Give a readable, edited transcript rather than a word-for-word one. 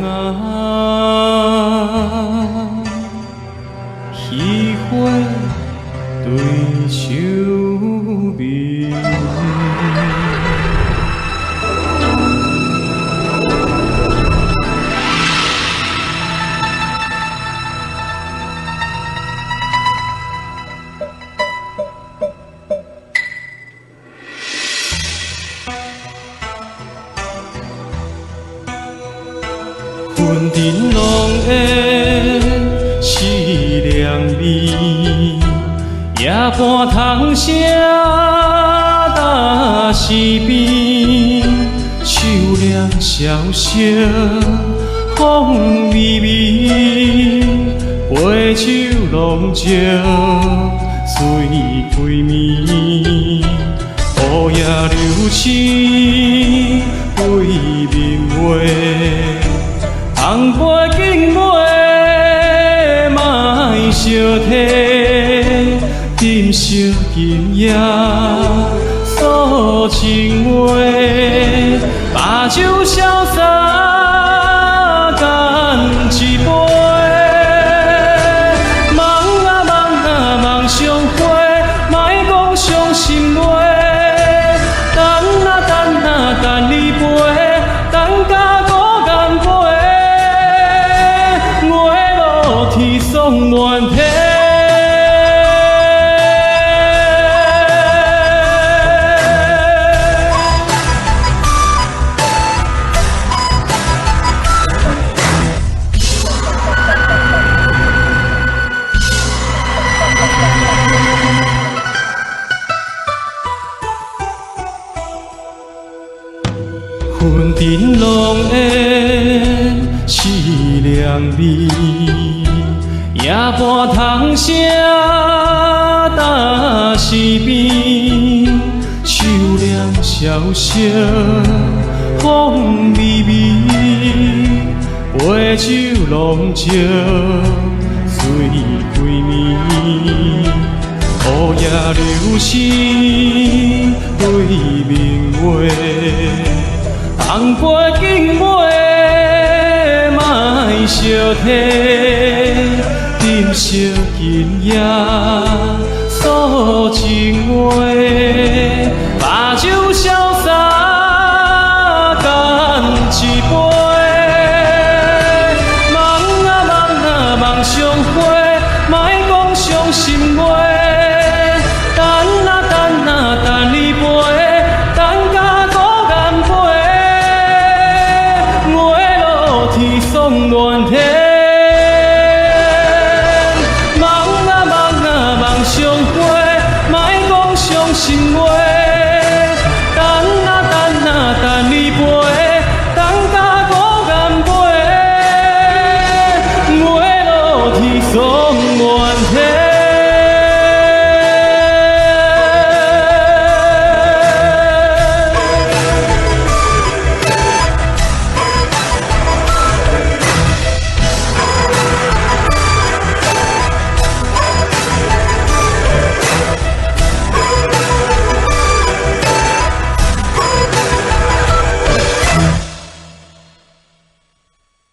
啊，喜花对手面。云顶浪烟是凉味，夜半通宵搭西边，秋凉萧萧风微微，杯酒浓酒水归暝，乌夜流星对明月。红杯敬杯，莫相提，珍惜今夜诉情话，把酒潇洒干一杯。梦啊梦啊梦相会，莫讲伤心话，等啊等啊等你飞，等甲孤雁飞。天送满天，云顶浪烟是凉味。夜半通宵搭西边，秋凉萧萧风微微，杯酒浓酒水归暝，乌夜流星对明月，红杯敬杯莫相提。珍惜今夜诉情话，把酒潇洒干一杯。梦啊梦啊梦相会，莫讲伤心话。等啊等啊等你飞，等甲孤雁飞。月落天送暖天。